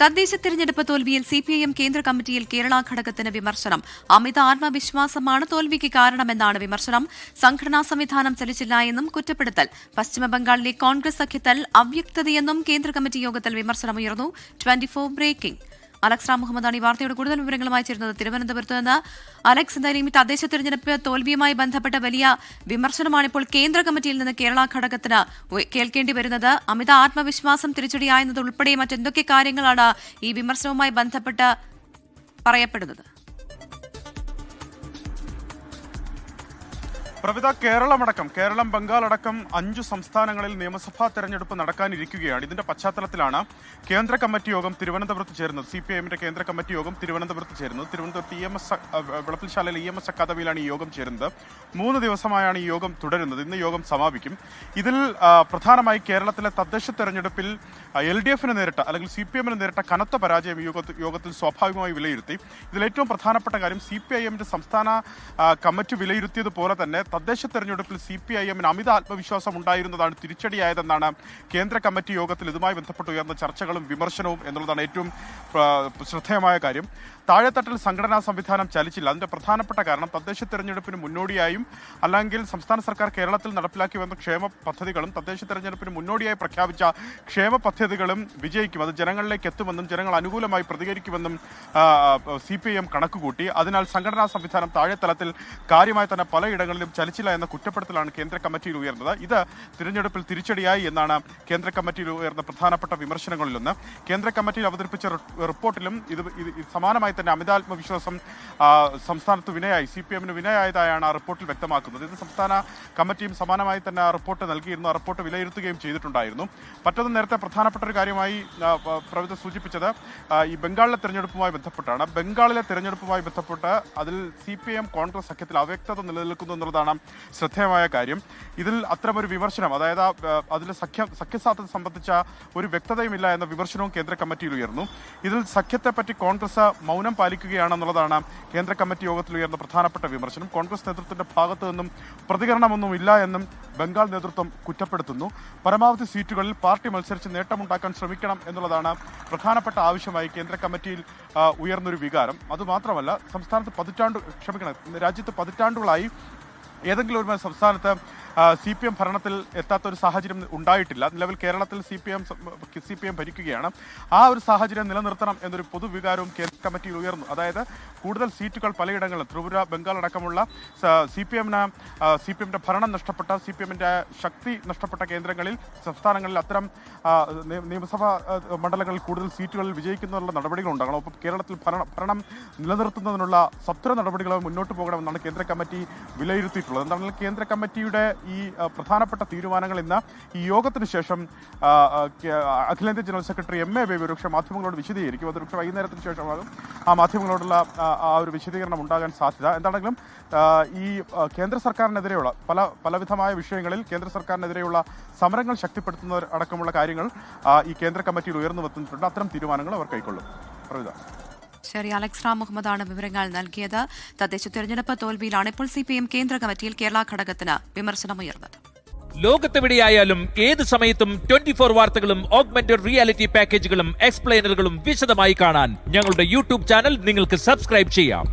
തദ്ദേശ തെരഞ്ഞെടുപ്പ് തോൽവിയിൽ സിപിഐഎം കേന്ദ്ര കമ്മിറ്റിയിൽ കേരള ഘടകത്തിന് വിമർശനം. അമിത ആത്മവിശ്വാസമാണ് തോൽവിക്ക് കാരണമെന്നാണ് വിമർശനം. സംഘടനാ സംവിധാനം ചലിച്ചില്ല എന്നും കുറ്റപ്പെടുത്തൽ. പശ്ചിമബംഗാളിലെ കോൺഗ്രസ് സഖ്യത്തിൽ അവ്യക്തതയെന്നും കേന്ദ്ര കമ്മിറ്റി യോഗത്തിൽ വിമർശനമുയർന്നു. 24 ബ്രേക്കിംഗ്. അലക്സ് റാം മുഹമ്മദാണ് ഈ വാർത്തയുടെ കൂടുതൽ വിവരങ്ങളുമായി ചേരുന്നത് തിരുവനന്തപുരത്ത് നിന്ന്. അലക്സ്, എന്തായാലും ഈ തദ്ദേശ തെരഞ്ഞെടുപ്പ് തോൽവിയുമായി ബന്ധപ്പെട്ട വലിയ വിമർശനമാണ് ഇപ്പോൾ കേന്ദ്ര കമ്മിറ്റിയിൽ നിന്ന് കേരള ഘടകത്തിന് കേൾക്കേണ്ടി വരുന്നത്. അമിത ആത്മവിശ്വാസം തിരിച്ചടിയായെന്നത് ഉൾപ്പെടെ മറ്റെന്തൊക്കെ കാര്യങ്ങളാണ് ഈ വിമർശനവുമായി ബന്ധപ്പെട്ട് പറയപ്പെടുന്നത്? പ്രവിധ കേരളം, ബംഗാൾ അടക്കം 5 സംസ്ഥാനങ്ങളിൽ നിയമസഭാ തെരഞ്ഞെടുപ്പ് നടക്കാനിരിക്കുകയാണ്. ഇതിന്റെ പശ്ചാത്തലത്തിലാണ് കേന്ദ്ര കമ്മിറ്റി യോഗം തിരുവനന്തപുരത്ത് ചേരുന്നത്. സിപിഐഎമ്മിന്റെ കേന്ദ്ര കമ്മിറ്റി യോഗം തിരുവനന്തപുരത്ത് ചേരുന്നത്. തിരുവനന്തപുരത്ത് വിളപ്പിൽശാലയിൽ EMS അക്കാദമിയിലാണ് ഈ യോഗം ചേരുന്നത്. 3 ദിവസമായാണ് ഈ യോഗം തുടരുന്നത്. ഇന്ന് യോഗം സമാപിക്കും. ഇതിൽ പ്രധാനമായി കേരളത്തിലെ തദ്ദേശ തെരഞ്ഞെടുപ്പിൽ LDFന് നേരിട്ട അല്ലെങ്കിൽ CPM-ന് നേരിട്ട കനത്ത പരാജയം യോഗത്തിൽ സ്വാഭാവികമായി വിലയിരുത്തി. ഇതിലേറ്റവും പ്രധാനപ്പെട്ട കാര്യം CPIM-ന്റെ സംസ്ഥാന കമ്മിറ്റി വിലയിരുത്തിയതുപോലെ തന്നെ തദ്ദേശ തെരഞ്ഞെടുപ്പിൽ CPIM-ന് അമിത ആത്മവിശ്വാസം ഉണ്ടായിരുന്നതാണ് തിരിച്ചടിയായതെന്നാണ് കേന്ദ്ര കമ്മിറ്റി യോഗത്തിൽ ഇതുമായി ബന്ധപ്പെട്ട് ഉയർന്ന ചർച്ചകളും വിമർശനവും എന്നുള്ളതാണ് ഏറ്റവും ശ്രദ്ധേയമായ കാര്യം. താഴെത്തട്ടിൽ സംഘടനാ സംവിധാനം ചലിച്ചില്ല. അതിന്റെ പ്രധാനപ്പെട്ട കാരണം തദ്ദേശ തെരഞ്ഞെടുപ്പിന് മുന്നോടിയായും അല്ലെങ്കിൽ സംസ്ഥാന സർക്കാർ കേരളത്തിൽ നടപ്പിലാക്കി വന്ന ക്ഷേമ പദ്ധതികളും തദ്ദേശ തെരഞ്ഞെടുപ്പിന് മുന്നോടിയായി പ്രഖ്യാപിച്ച ക്ഷേമ പദ്ധതികളും വിജയിക്കും, അത് ജനങ്ങളിലേക്ക് എത്തുമെന്നും ജനങ്ങൾ അനുകൂലമായി പ്രതികരിക്കുമെന്നും CPIM കണക്കുകൂട്ടി. അതിനാൽ സംഘടനാ സംവിധാനം താഴെത്തലത്തിൽ കാര്യമായി തന്നെ പലയിടങ്ങളിലും ചലിച്ചില്ല എന്ന കുറ്റപ്പെടുത്തലാണ് കേന്ദ്ര കമ്മിറ്റിയിൽ ഉയർന്നത്. ഇത് തിരഞ്ഞെടുപ്പിൽ തിരിച്ചടിയായി എന്നാണ് കേന്ദ്ര കമ്മിറ്റിയിൽ ഉയർന്ന പ്രധാനപ്പെട്ട വിമർശനങ്ങളിലൊന്ന്. കേന്ദ്ര കമ്മിറ്റിയിൽ അവതരിപ്പിച്ച റിപ്പോർട്ടിലും ഇത് സമാനമായി തന്നെ അമിതാത്മവിശ്വാസം സംസ്ഥാനത്ത് CPM-ന് വിനയായതായാണ് ആ റിപ്പോർട്ടിൽ വ്യക്തമാക്കുന്നത്. ഇത് സംസ്ഥാന കമ്മിറ്റിയും സമാനമായി തന്നെ ആ റിപ്പോർട്ട് നൽകിയിരുന്നു. ആ റിപ്പോർട്ട് വിലയിരുത്തുകയും ചെയ്തിട്ടുണ്ടായിരുന്നു. മറ്റൊന്ന് നേരത്തെ പ്രധാനപ്പെട്ട ഒരു കാര്യമായി പ്രവിധ സൂചിപ്പിച്ചത് ഈ ബംഗാളിലെ തെരഞ്ഞെടുപ്പുമായി ബന്ധപ്പെട്ടാണ്. ബംഗാളിലെ തെരഞ്ഞെടുപ്പുമായി ബന്ധപ്പെട്ട് അതിൽ CPIM കോൺഗ്രസ് സഖ്യത്തിൽ അവ്യക്തത നിലനിൽക്കുന്നു എന്നുള്ളതാണ് ശ്രദ്ധേയമായ കാര്യം. ഇതിൽ അത്തരമൊരു വിമർശനം, അതായത് അതിൽ സഖ്യസാധ്യത സംബന്ധിച്ച ഒരു വ്യക്തതയുമില്ല എന്ന വിമർശനവും കേന്ദ്ര കമ്മിറ്റിയിൽ ഉയർന്നു. ഇതിൽ സഖ്യത്തെപ്പറ്റി കോൺഗ്രസ് മൗനം പാലിക്കുകയാണെന്നുള്ളതാണ് കേന്ദ്ര കമ്മിറ്റി യോഗത്തിൽ ഉയർന്ന പ്രധാനപ്പെട്ട വിമർശനം. കോൺഗ്രസ് നേതൃത്വത്തിന്റെ ഭാഗത്തു നിന്നും പ്രതികരണമൊന്നും ഇല്ല എന്നും ബംഗാൾ നേതൃത്വം കുറ്റപ്പെടുത്തുന്നു. പരമാവധി സീറ്റുകളിൽ പാർട്ടി മത്സരിച്ച് നേട്ടമുണ്ടാക്കാൻ ശ്രമിക്കണം എന്നുള്ളതാണ് പ്രധാനപ്പെട്ട ആവശ്യമായി കേന്ദ്ര കമ്മിറ്റിയിൽ ഉയർന്നൊരു വികാരം. അതുമാത്രമല്ല, രാജ്യത്ത് പതിറ്റാണ്ടുകളായി ഏതെങ്കിലും ഒരു സംസ്ഥാനത്ത് CPM ഭരണത്തിൽ എത്താത്ത ഒരു സാഹചര്യം ഉണ്ടായിട്ടില്ല. നിലവിൽ കേരളത്തിൽ CPM ഭരിക്കുകയാണ്. ആ ഒരു സാഹചര്യം നിലനിർത്തണം എന്നൊരു പൊതുവികാരവും കേന്ദ്ര കമ്മിറ്റിയിൽ ഉയർന്നു. അതായത് കൂടുതൽ സീറ്റുകൾ പലയിടങ്ങളിലും ത്രിപുര, ബംഗാൾ അടക്കമുള്ള CPM-ന്റെ ഭരണം നഷ്ടപ്പെട്ട, CPM-ന്റെ ശക്തി നഷ്ടപ്പെട്ട കേന്ദ്രങ്ങളിൽ, സംസ്ഥാനങ്ങളിൽ അത്തരം നിയമസഭാ മണ്ഡലങ്ങളിൽ കൂടുതൽ സീറ്റുകളിൽ വിജയിക്കുന്നതിനുള്ള നടപടികൾ ഉണ്ടാകണം. ഒപ്പം കേരളത്തിൽ ഭരണം നിലനിർത്തുന്നതിനുള്ള സത്വര നടപടികൾ മുന്നോട്ട് പോകണമെന്നാണ് കേന്ദ്ര കമ്മിറ്റി വിലയിരുത്തിയിട്ടുള്ളത്. എന്താണെങ്കിലും കേന്ദ്ര കമ്മിറ്റിയുടെ ഈ പ്രധാനപ്പെട്ട തീരുമാനങ്ങൾ ഇന്ന് ഈ യോഗത്തിന് ശേഷം അഖിലേന്ത്യാ ജനറൽ സെക്രട്ടറി MA ബേബി ഒരുപക്ഷെ മാധ്യമങ്ങളോട് വിശദീകരിക്കും. അതൊരുപക്ഷെ വൈകുന്നേരത്തിന് ശേഷമാകും ആ മാധ്യമങ്ങളോടുള്ള ആ ഒരു വിശദീകരണം ഉണ്ടാകാൻ സാധ്യത. എന്താണെങ്കിലും ഈ കേന്ദ്ര സർക്കാരിനെതിരെയുള്ള പലവിധമായ വിഷയങ്ങളിൽ കേന്ദ്ര സർക്കാരിനെതിരെയുള്ള സമരങ്ങൾ ശക്തിപ്പെടുത്തുന്ന അടക്കമുള്ള കാര്യങ്ങൾ ഈ കേന്ദ്ര കമ്മിറ്റിയിൽ ഉയർന്നു വന്നിട്ടുണ്ട്. അത്തരം തീരുമാനങ്ങൾ അവർ കൈക്കൊള്ളും. ശരി, അലക്സ് റാം മുഹമ്മദാണ് വിവരങ്ങൾ നൽകിയത്. തദ്ദേശ തെരഞ്ഞെടുപ്പ് തോൽവിയിലാണ് ഇപ്പോൾ CPM കേന്ദ്ര കമ്മിറ്റിയിൽ കേരള ഘടകത്തിന് വിമർശനമുയർന്നത്. ലോകത്തെവിടെയായാലും ഏത് സമയത്തും 24 വാർത്തകളും ഓഗ്മെന്റഡ് റിയാലിറ്റി പാക്കേജുകളും എക്സ്പ്ലെയിനറുകളും വിശദമായി കാണാൻ ഞങ്ങളുടെ YouTube ചാനൽ നിങ്ങൾക്ക് സബ്സ്ക്രൈബ് ചെയ്യാം.